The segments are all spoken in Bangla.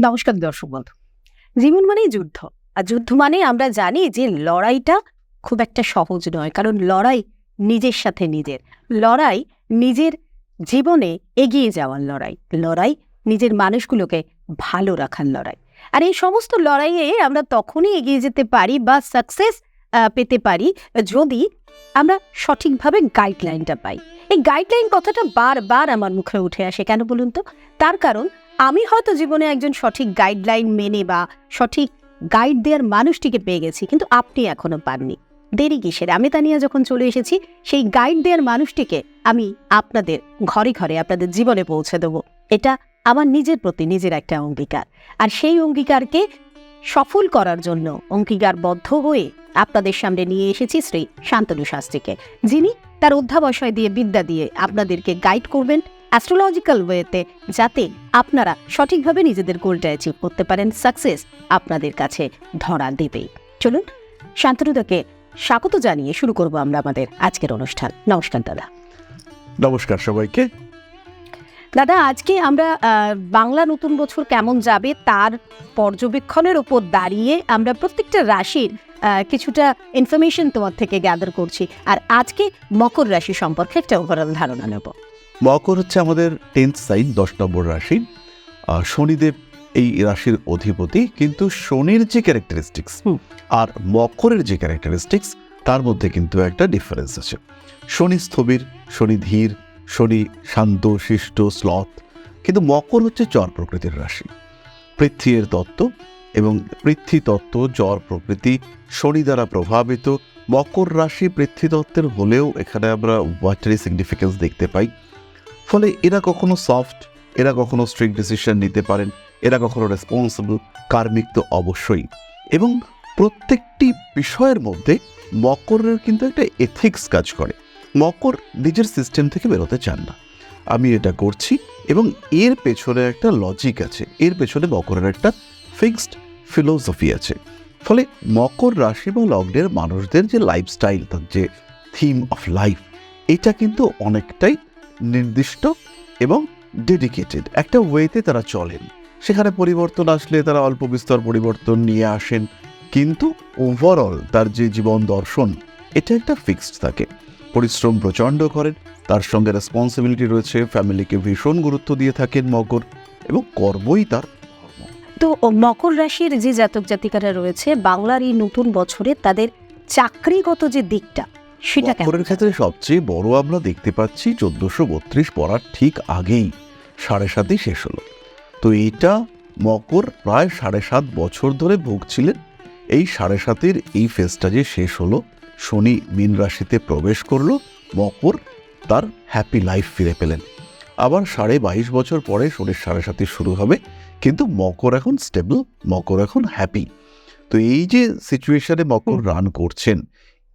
নমস্কার দর্শক বন্ধু। জীবন মানেই যুদ্ধ, আর যুদ্ধ মানে আমরা জানি যে লড়াইটা খুব একটা সহজ নয়, কারণ লড়াই নিজের সাথে নিজের লড়াই, নিজের জীবনে এগিয়ে যাওয়ার লড়াই, লড়াই নিজের মানুষগুলোকে ভালো রাখার লড়াই। আর এই সমস্ত লড়াইয়ে আমরা তখনই এগিয়ে যেতে পারি বা সাকসেস পেতে পারি যদি আমরা সঠিকভাবে গাইডলাইনটা পাই। এই গাইডলাইন কথাটা বারবার আমার মুখে উঠে আসে, কেন বলুন তো? তার কারণ আমি হয়তো জীবনে একজন সঠিক গাইডলাইন মেনে বা সঠিক গাইড দেওয়ার মানুষটিকে পেয়ে গেছি, কিন্তু আপনি এখনো পাননি। দেরি কিসের? আমি তা নিয়ে যখন চলে এসেছি, সেই গাইড দেওয়ার মানুষটিকে আমি আপনাদের ঘরে ঘরে আপনাদের জীবনে পৌঁছে দেবো। এটা আমার নিজের প্রতি নিজের একটা অঙ্গীকার, আর সেই অঙ্গীকারকে সফল করার জন্য অঙ্গীকারবদ্ধ হয়ে আপনাদের সামনে নিয়ে এসেছি শ্রী শান্তনু শাস্ত্রীকে, যিনি তার অধ্যাবসায় দিয়ে, বিদ্যা দিয়ে আপনাদেরকে গাইড করবেন অ্যাস্ট্রোলজিক্যাল ওয়েতে, যাতে আপনারা সঠিকভাবে নিজেদের গোলটা অ্যাচিভ করতে পারেন। সাকসেস আপনাদের কাছে ধরা দেবেই। চলুন শান্তনুদাকে স্বাগত জানিয়ে শুরু করব আমরা আমাদের আজকের অনুষ্ঠান। নমস্কার দাদা। নমস্কার সবাইকে। দাদা, আজকে আমরা বাংলা নতুন বছর কেমন যাবে তার পর্যবেক্ষণের উপর দাঁড়িয়ে আমরা প্রত্যেকটা রাশির কিছুটা ইনফরমেশন তোমার থেকে গ্যাদার করছি, আর আজকে মকর রাশি সম্পর্কে একটা ওভারঅল ধারণা নেব। মকর হচ্ছে আমাদের 10th সাইন, 10 নম্বর রাশি। শনিদেব এই রাশির অধিপতি, কিন্তু শনির যে ক্যারেক্টারিস্টিক্স আর মকরের যে ক্যারেক্টারিস্টিক্স তার মধ্যে কিন্তু একটা ডিফারেন্স আছে। শনি স্থবির, শনি ধীর, শনি শান্ত শিষ্ট স্লথ, কিন্তু মকর হচ্ছে জ্বর প্রকৃতির রাশি। পৃথ্বীর তত্ত্ব এবং পৃথ্বী তত্ত্ব জ্বর প্রকৃতি শনি দ্বারা প্রভাবিত। মকর রাশি পৃথ্বীতত্ত্বের হলেও এখানে আমরা ওয়াটারি সিগনিফিকেন্স দেখতে পাই। ফলে এরা কখনো সফট, এরা কখনো স্ট্রিক্ট ডিসিশন নিতে পারেন, এরা কখনো রেসপন্সিবল, কার্মিক তো অবশ্যই। এবং প্রত্যেকটি বিষয়ের মধ্যে মকরের কিন্তু একটা এথিক্স কাজ করে। মকর নিজের সিস্টেম থেকে বেরোতে চান না, আমি এটা করছি, এবং এর পেছনে একটা লজিক আছে, এর পেছনে মকরের একটা ফিক্সড ফিলোসফি আছে। ফলে মকর রাশি বা লগ্নের মানুষদের যে লাইফস্টাইল, তার যে থিম অফ লাইফ, এটা কিন্তু অনেকটাই নির্দিষ্ট এবং ডেডিকেটেড একটা ওয়েতে তারা চলেন। সেখানে পরিবর্তন আসলে তারা অল্প বিস্তর পরিবর্তন নিয়ে আসেন, কিন্তু ওভারঅল তার যে জীবন দর্শন এটা একটা ফিক্সড থাকে। পরিশ্রম প্রচণ্ড করেন, তার সঙ্গে রেসপন্সিবিলিটি রয়েছে, ফ্যামিলিকে ভীষণ গুরুত্ব দিয়ে থাকেন মকর, এবং কর্মই তার ধর্ম। তো মকর রাশির যে জাতক জাতিকারা রয়েছে, বাংলার এই নতুন বছরে তাদের চাকরিগত যে দিকটা, সেটা মকরের ক্ষেত্রে সবচেয়ে বড় আমরা দেখতে পাচ্ছি 1432 পড়ার ঠিক আগেই 7.5 শেষ হলো। তো এইটা মকর প্রায় 7.5 বছর ধরে ভুগছিলেন। এই 7.5-এর এই ফেজটা যে শেষ হলো, শনি মীন রাশিতে প্রবেশ করলো, মকর তার হ্যাপি লাইফ ফিরে পেলেন। আবার 22.5 বছর পরে শনির 7.5 শুরু হবে, কিন্তু মকর এখন স্টেবল, মকর এখন হ্যাপি। তো এই যে সিচুয়েশনে মকর রান করছেন,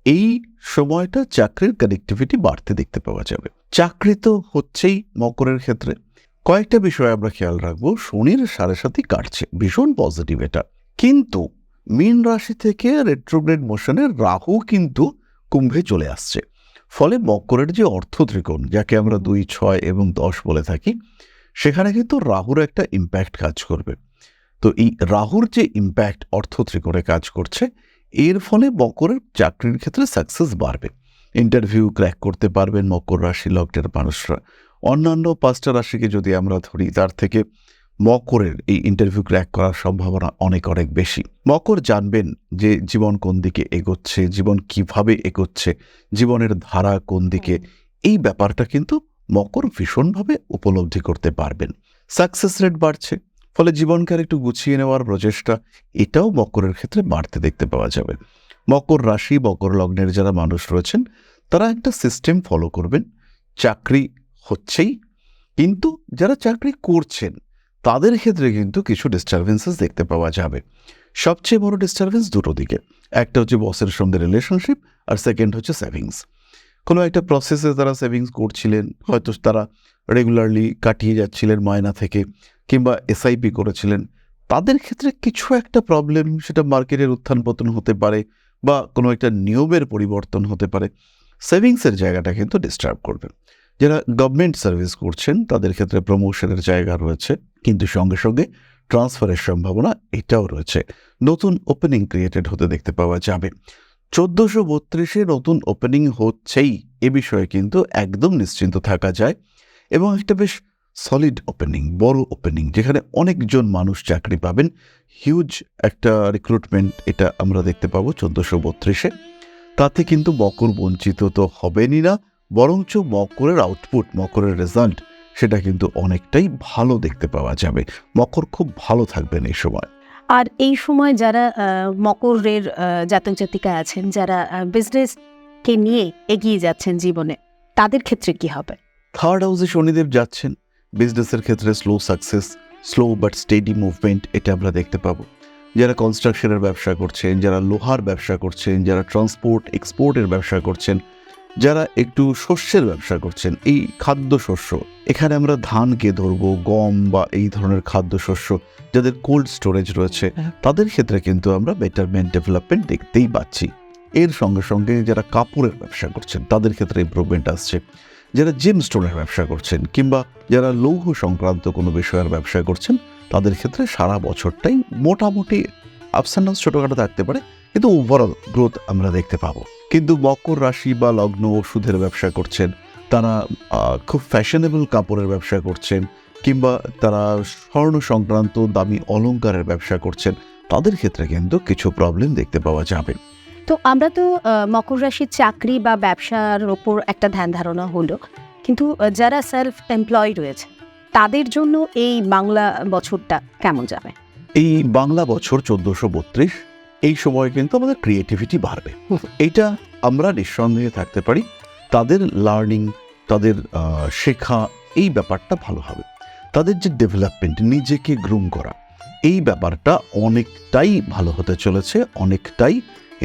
এই সময়টা চাকরির কানেক্টিভিটি বাড়তে দেখতে পাওয়া যাবে। চাকরি তো হচ্ছেই মকরের ক্ষেত্রে। কয়েকটা বিষয় আমরা খেয়াল রাখবো। শনির 7.5 কাটছে, ভীষণ পজিটিভ এটা, কিন্তু মীন রাশি থেকে রেট্রোগ্রেড মোশনে রাহু কিন্তু কুম্ভে চলে আসছে। ফলে মকরের যে অর্থ ত্রিকোণ, যাকে আমরা 2, 6 এবং 10 বলে থাকি, সেখানে কিন্তু রাহুর একটা ইম্প্যাক্ট কাজ করবে। তো এই রাহুর যে ইম্প্যাক্ট অর্থ ত্রিকোণে কাজ করছে, এর ফলে মকরের চাকরির ক্ষেত্রে সাকসেস বাড়বে। ইন্টারভিউ ক্র্যাক করতে পারবেন মকর রাশি লগ্নের মানুষরা। অন্যান্য 5টা রাশিকে যদি আমরা ধরি, তার থেকে মকরের এই ইন্টারভিউ ক্র্যাক করার সম্ভাবনা অনেক অনেক বেশি। মকর জানবেন যে জীবন কোন দিকে এগোচ্ছে, জীবন কিভাবে এগোচ্ছে, জীবনের ধারা কোন দিকে, এই ব্যাপারটা কিন্তু মকর ভীষণভাবে উপলব্ধি করতে পারবেন। সাকসেস রেট বাড়ছে, ফলে জীবনকে আর একটু গুছিয়ে নেওয়ার প্রচেষ্টা, এটাও মকরের ক্ষেত্রে বাড়তে দেখতে পাওয়া যাবে। মকর রাশি, মকর লগ্নের যারা মানুষ রয়েছেন, তারা একটা সিস্টেম ফলো করবেন। চাকরি হচ্ছেই, কিন্তু যারা চাকরি করছেন তাদের ক্ষেত্রে কিন্তু কিছু ডিস্টারবেন্সেস দেখতে পাওয়া যাবে। সবচেয়ে বড় ডিস্টারবেন্স দুটো দিকে, একটা হচ্ছে বসের সঙ্গে রিলেশনশিপ, আর সেকেন্ড হচ্ছে সেভিংস। কোনো একটা প্রসেসে তারা সেভিংস করছিলেন, হয়তো তারা রেগুলারলি কাটিয়ে যাচ্ছিলেন মায়না থেকে, কিংবা এসআইপি করেছিলেন, তাদের ক্ষেত্রে কিছু একটা প্রবলেম, সেটা মার্কেটের উত্থান পতন হতে পারে বা কোনো একটা নিয়মের পরিবর্তন হতে পারে, সেভিংসের জায়গাটা কিন্তু ডিস্টার্ব করবে। যারা গভর্নমেন্ট সার্ভিস করছেন তাদের ক্ষেত্রে প্রমোশনের জায়গা রয়েছে, কিন্তু সঙ্গে সঙ্গে ট্রান্সফারের সম্ভাবনা এটাও রয়েছে। নতুন ওপেনিং ক্রিয়েটেড হতে দেখতে পাওয়া যাবে। 1432-এ নতুন ওপেনিং হচ্ছেই, এ বিষয়ে কিন্তু একদম নিশ্চিন্ত থাকা যায়। এবং একটা বেশ সলিড ওপেনিং, বড় ওপেনিং, যেখানে অনেকজন মানুষ চাকরি পাবেন, হিউজ একটা রিক্রুটমেন্ট এটা আমরা দেখতে পাবো 1432-এ। তাতে কিন্তু মকর বঞ্চিত তো হবেনই না, বরঞ্চ মকরের আউটপুট, মকরের রেজাল্ট, সেটা কিন্তু অনেকটাই ভালো দেখতে পাওয়া যাবে। মকর খুব ভালো থাকবেন এই সময়। আর এই সময় যারা মকরের জাতক জাতিকা আছেন, যারা বিজনেসকে নিয়ে এগিয়ে যাচ্ছেন জীবনে, তাদের ক্ষেত্রে কি হবে? থার্ড হাউসে শনিদেব যাচ্ছেন, বিজনেসের ক্ষেত্রে slow success, slow but steady movement এটা আমরা দেখতে পাবো। যারা কনস্ট্রাকশনের ব্যবসা করছেন, যারা লোহার ব্যবসা করছেন, যারা ট্রান্সপোর্ট এক্সপোর্টের ব্যবসা করছেন, যারা একটু শস্যের ব্যবসা করছেন, এই খাদ্যশস্য, এখানে আমরা ধানকে ধরবো, গম বা এই ধরনের খাদ্যশস্য যাদের কোল্ড স্টোরেজ রয়েছে, তাদের ক্ষেত্রে কিন্তু আমরা বেটারমেন্ট, ডেভেলপমেন্ট দেখতেই পাচ্ছি। এর সঙ্গে সঙ্গে যারা কাপড়ের ব্যবসা করছেন তাদের ক্ষেত্রে ইমপ্রুভমেন্ট আসছে। যারা জেম স্টোনের ব্যবসা করছেন কিংবা যারা লৌহ সংক্রান্ত কোনো বিষয়ের ব্যবসা করছেন, তাদের ক্ষেত্রে সারা বছরটাই মোটামুটি আপস অ্যান্ড ডাউন ছোটোখাটো থাকতে পারে, কিন্তু ওভারঅল গ্রোথ আমরা দেখতে পাবো। কিন্তু মকর রাশি বা লগ্ন ওষুধের ব্যবসা করছেন, তারা খুব ফ্যাশনেবল কাপড়ের ব্যবসা করছেন, কিংবা তারা স্বর্ণ সংক্রান্ত দামি অলংকারের ব্যবসা করছেন, তাদের ক্ষেত্রে কিন্তু কিছু প্রবলেম দেখতে পাওয়া যাবে। তো আমরা তো মকর রাশির চাকরি বা ব্যবসার ওপর একটা ধ্যান ধারণা হলো, কিন্তু যারা সেলফ এমপ্লয়েড রয়েছে তাদের জন্য এই বাংলা বছরটা কেমন যাবে? এই বাংলা বছর 1432, এই সময় কিন্তু আমাদের ক্রিয়েটিভিটি বাড়বে, এইটা আমরা নিঃসন্দেহে থাকতে পারি। তাদের লার্নিং, তাদের শেখা, এই ব্যাপারটা ভালো হবে। তাদের যে ডেভেলপমেন্ট, নিজেকে গ্রুম করা, এই ব্যাপারটা অনেকটাই ভালো হতে চলেছে, অনেকটাই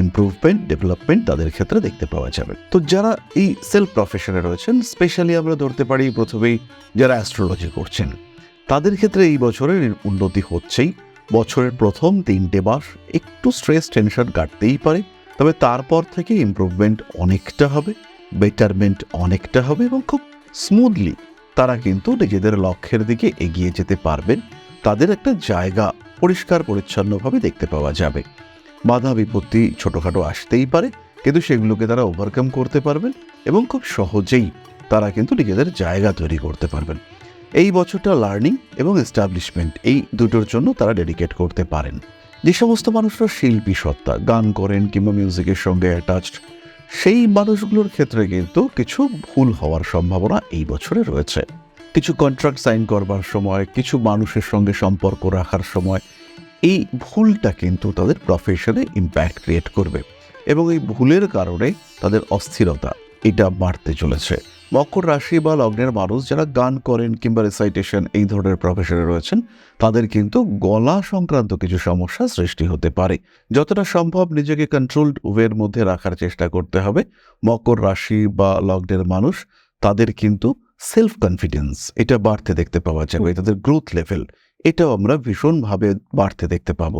ইমপ্রুভমেন্ট, ডেভেলপমেন্ট তাদের ক্ষেত্রে দেখতে পাওয়া যাবে। তো যারা এই সেলফ প্রফেশনে রয়েছেন, স্পেশালি আমরা ধরতে পারি প্রথমেই যারা অ্যাস্ট্রোলজি করছেন, তাদের ক্ষেত্রে এই বছরের উন্নতি হচ্ছেই। বছরের প্রথম 3টে মাস একটু স্ট্রেস টেনশন কাটতেই পারে, তবে তারপর থেকে ইমপ্রুভমেন্ট অনেকটা হবে, বেটারমেন্ট অনেকটা হবে, এবং খুব স্মুথলি তারা কিন্তু নিজেদের লক্ষ্যের দিকে এগিয়ে যেতে পারবেন। তাদের একটা জায়গা পরিষ্কার পরিচ্ছন্নভাবে দেখতে পাওয়া যাবে। বাধা বিপত্তি ছোটোখাটো আসতেই পারে, কিন্তু সেগুলোকে তারা ওভারকাম করতে পারবেন এবং খুব সহজেই তারা কিন্তু নিজেদের জায়গা তৈরি করতে পারবেন। এই বছরটা লার্নিং এবং এস্টাবলিশমেন্ট, এই দুটোর জন্য তারা ডেডিকেট করতে পারেন। যে সমস্ত মানুষরা শিল্পী সত্তা, গান করেন কিংবা মিউজিকের সঙ্গে অ্যাটাচড, সেই মানুষগুলোর ক্ষেত্রে কিন্তু কিছু ভুল হওয়ার সম্ভাবনা এই বছরে রয়েছে। কিছু কন্ট্রাক্ট সাইন করবার সময়, কিছু মানুষের সঙ্গে সম্পর্ক রাখার সময় এই ভুলটা কিন্তু তাদের প্রফেশনে ইম্প্যাক্ট ক্রিয়েট করবে, এবং এই ভুলের কারণে তাদের অস্থিরতা এটা বাড়তে চলেছে। মকর রাশি বা লগ্নের মানুষ যারা গান করেন কিংবা রিসাইটেশন এই ধরনের প্রফেশনে রয়েছেন, তাদের কিন্তু গলা সংক্রান্ত কিছু সমস্যা সৃষ্টি হতে পারে। যতটা সম্ভব নিজেকে কন্ট্রোলড ওয়ের মধ্যে রাখার চেষ্টা করতে হবে। মকর রাশি বা লগ্নের মানুষ, তাদের কিন্তু সেলফ কনফিডেন্স এটা বাড়তে দেখতে পাওয়া যাবে, তাদের গ্রোথ লেভেল এটাও আমরা ভীষণভাবে বাড়তে দেখতে পাবো।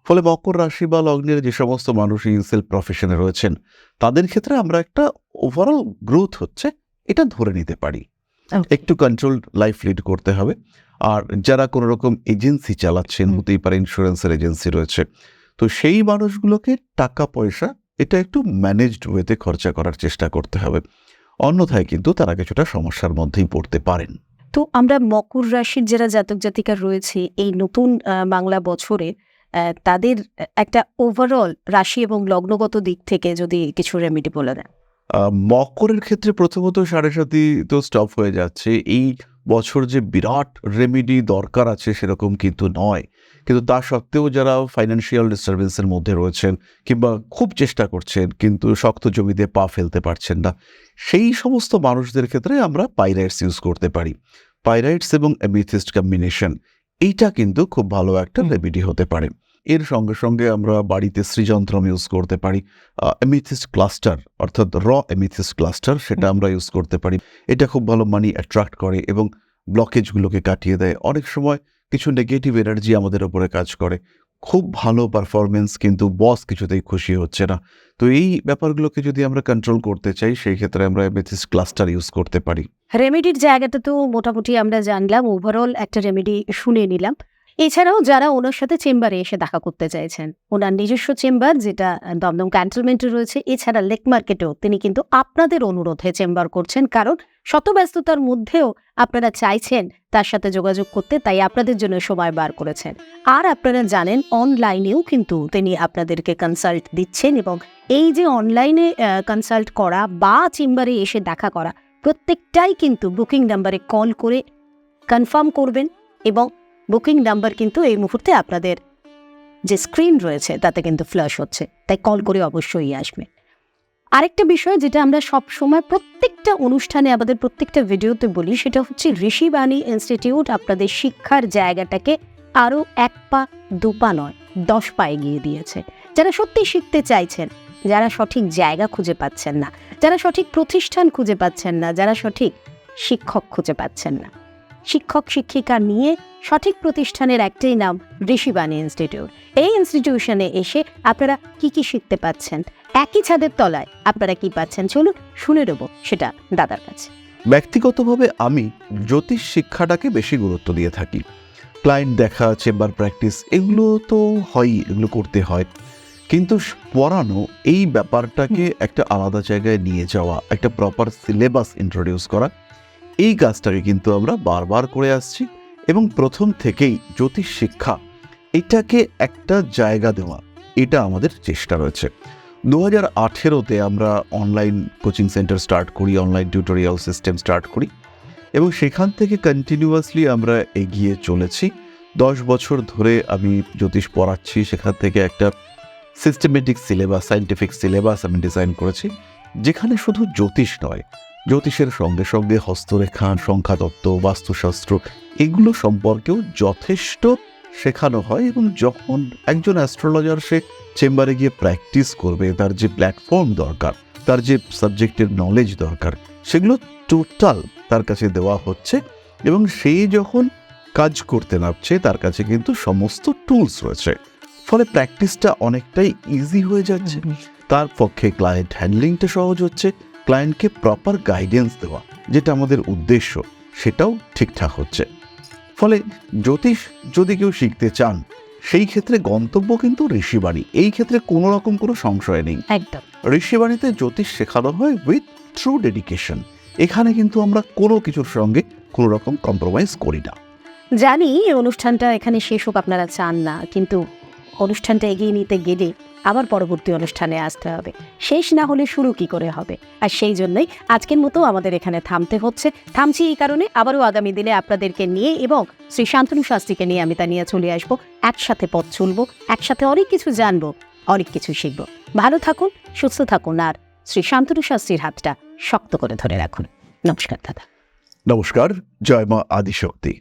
ফলে মকর রাশি বা লগ্নের যে সমস্ত মানুষ এই সেলফ প্রফেশনে রয়েছেন, তাদের ক্ষেত্রে আমরা একটা ওভারঅল গ্রোথ হচ্ছে এটা ধরে নিতে পারি। একটু কন্ট্রোলড লাইফ লিড করতে হবে। আর যারা কোনো রকম এজেন্সি চালাচ্ছেন, হতেই পারে ইন্স্যুরেন্সের এজেন্সি রয়েছে, তো সেই মানুষগুলোকে টাকা পয়সা এটা একটু ম্যানেজড ওয়েতে খরচা করার চেষ্টা করতে হবে, অন্যথায় কিন্তু তারা কিছুটা সমস্যার মধ্যেই পড়তে পারেন। তো আমরা মকর রাশির যারা জাতক জাতিকা রয়েছে এই নতুন বাংলা বছরে তাদের একটা ওভারঅল রাশি এবং লগ্নগত দিক থেকে যদি কিছু রেমেডি বলে দেন। মকরের ক্ষেত্রে প্রথমত 7.5 তো স্টপ হয়ে যাচ্ছে। এই বছর যে বিরাট রেমেডি দরকার আছে সেরকম কিন্তু নয়, কিন্তু তা সত্ত্বেও যারা ফাইন্যান্সিয়াল ডিস্টারবেন্সের মধ্যে রয়েছেন কিংবা খুব চেষ্টা করছেন কিন্তু শক্ত জমিতে পা ফেলতে পারছেন না, সেই সমস্ত মানুষদের ক্ষেত্রে আমরা পাইরাইটস ইউজ করতে পারি। পাইরাইটস এবং অ্যামেথিস্ট কম্বিনেশন, এইটা কিন্তু খুব ভালো একটা রেমেডি হতে পারে। এর সঙ্গে সঙ্গে আমরা বাড়িতে শ্রীযন্ত্রম ইউজ করতে পারি। অ্যামেথিস্ট ক্লাস্টার, অর্থাৎ অ্যামেথিস্ট ক্লাস্টার, সেটা আমরা ইউজ করতে পারি। এটা খুব ভালো মানি অ্যাট্রাক্ট করে এবং ব্লকেজগুলোকে কাটিয়ে দেয়। অনেক সময় কিছু নেগেটিভ এনার্জি আমাদের ওপরে কাজ করে, খুব ভালো পারফরমেন্স কিন্তু বস কিছুতেই খুশি হচ্ছে না। তো এই ব্যাপারগুলোকে যদি আমরা কন্ট্রোল করতে চাই, সেই ক্ষেত্রে আমরা অ্যামেথিস্ট ক্লাস্টার ইউজ করতে পারি। রেমেডির জায়গাটা তো মোটামুটি আমরা জানলাম, ওভারঅল একটা রেমেডি শুনে নিলাম। এছাড়াও যারা ওনার সাথে চেম্বারে এসে দেখা করতে চাইছেন, ওনার নিজস্ব চেম্বার যেটা দমদম ক্যান্টনমেন্টে রয়েছে, এছাড়া লেক মার্কেটেও তিনি কিন্তু আপনাদের অনুরোধে চেম্বার করছেন, কারণ শত ব্যস্ততার মধ্যেও আপনারা চাইছেন তার সাথে যোগাযোগ করতে, তাই আপনাদের জন্য সময় বার করেছেন। আর আপনারা জানেন অনলাইনেও কিন্তু তিনি আপনাদেরকে কনসাল্ট দিচ্ছেন, এবং এই যে অনলাইনে কনসাল্ট করা বা চেম্বারে এসে দেখা করা, প্রত্যেকটাই কিন্তু বুকিং নাম্বারে কল করে কনফার্ম করবেন, এবং বুকিং নাম্বার কিন্তু এই মুহূর্তে আপনাদের যে স্ক্রিন রয়েছে তাতে কিন্তু ফ্ল্যাশ হচ্ছে, তাই কল করে অবশ্যই আসবেন। আরেকটা বিষয় যেটা আমরা সবসময় প্রত্যেকটা অনুষ্ঠানে আমাদের প্রত্যেকটা ভিডিওতে বলি, সেটা হচ্ছে ঋষিবাণী ইনস্টিটিউট আপনাদের শিক্ষার জায়গাটাকে আরও 1 পা 2 পা নয় 10 পা এগিয়ে দিয়েছে। যারা সত্যি শিখতে চাইছেন, যারা সঠিক জায়গা খুঁজে পাচ্ছেন না, যারা সঠিক প্রতিষ্ঠান খুঁজে পাচ্ছেন না, যারা সঠিক শিক্ষক খুঁজে পাচ্ছেন না, শিক্ষক শিক্ষিকা নিয়ে সঠিক প্রতিষ্ঠানের একটাই নাম ঋষিবাণী ইনস্টিটিউট। এই ইনস্টিটিউশনে এসে আপনারা কি কি শিখতে পাচ্ছেন, একই ছাদের তলায় আপনারা কি পাচ্ছেন, চলুন শুনে নেব সেটা দাদার কাছে। ব্যক্তিগতভাবে আমি জ্যোতিষ শিক্ষাটাকে বেশি গুরুত্ব দিয়ে থাকি। ক্লায়েন্ট দেখা, চেম্বার প্র্যাকটিস এগুলো তো হয়ই, এগুলো করতে হয়, কিন্তু পড়ানো এই ব্যাপারটাকে একটা আলাদা জায়গায় নিয়ে যাওয়া, একটা প্রপার সিলেবাস ইন্ট্রোডিউস করা, এই কাজটাকে কিন্তু আমরা বারবার করে আসছি, এবং প্রথম থেকেই জ্যোতিষ শিক্ষা এটাকে একটা জায়গা দেওয়া, এটা আমাদের চেষ্টা রয়েছে। 2018-তে আমরা অনলাইন কোচিং সেন্টার স্টার্ট করি, অনলাইন টিউটোরিয়াল সিস্টেম স্টার্ট করি, এবং সেখান থেকে কন্টিনিউয়াসলি আমরা এগিয়ে চলেছি। 10 বছর ধরে আমি জ্যোতিষ পড়াচ্ছি, সেখান থেকে একটা সিস্টেমেটিক সিলেবাস, সায়েন্টিফিক সিলেবাস আমি ডিজাইন করেছি, যেখানে শুধু জ্যোতিষ নয়, জ্যোতিষের সঙ্গে সঙ্গে হস্তরেখা, সংখ্যাতত্ত্ব, বাস্তুশাস্ত্র এগুলো সম্পর্কেও যথেষ্ট শেখানো হয়। এবং যখন একজন অ্যাস্ট্রোলজার সে চেম্বারে গিয়ে প্র্যাকটিস করবে, তার যে প্ল্যাটফর্ম দরকার, তার যে সাবজেক্টের নলেজ দরকার, সেগুলো টোটাল তার কাছে দেওয়া হচ্ছে, এবং সে যখন কাজ করতে নামছে তার কাছে কিন্তু সমস্ত টুলস রয়েছে, ফলে প্র্যাকটিসটা অনেকটাই ইজি হয়ে যাচ্ছে। তার পক্ষে ক্লায়েন্ট হ্যান্ডলিংটা সহজ হচ্ছে, ক্লায়েন্টকে প্রপার গাইডেন্স দেওয়া যেটা আমাদের উদ্দেশ্য সেটাও ঠিকঠাক হচ্ছে। ফলে জ্যোতিষ যদি কেউ শিখতে চান, সেই ক্ষেত্রে গন্তব্য কিন্তু ঋষিবাণী, এই ক্ষেত্রে কোনো রকম কোনো সংশয় নেই। একদম ঋষিবাণীতে জ্যোতিষ শেখানো হয় উইথ ট্রু ডেডিকেশন। এখানে কিন্তু আমরা কোনো কিছুর সঙ্গে কোনো রকম কম্প্রোমাইজ করি না। জানি এই অনুষ্ঠানটা এখানে শেষ হোক আপনারা চান না, কিন্তু অনুষ্ঠানটা এগিয়ে নিতে গেলে আবার পরবর্তী অনুষ্ঠানে আসতে হবে, শেষ না হলে শুরু কি করে হবে। আর সেই জন্যই আজকের মতো আমাদের এখানে থামছি এই কারণে, আবারও আগামী দিনে আপনাদেরকে নিয়ে এবং শ্রী শান্তনু শাস্ত্রীকে নিয়ে আমি তা নিয়ে চলে আসবো, একসাথে পথ চলবো, একসাথে অনেক কিছু জানবো, অনেক কিছু শিখবো। ভালো থাকুন, সুস্থ থাকুন, আর শ্রী শান্তনু শাস্ত্রীর হাতটা শক্ত করে ধরে রাখুন। নমস্কার দাদা। নমস্কার, জয় মা আদিশক্তি।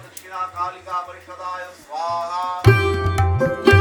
दक्षिणा कालिका परिषदाय स्वाहा।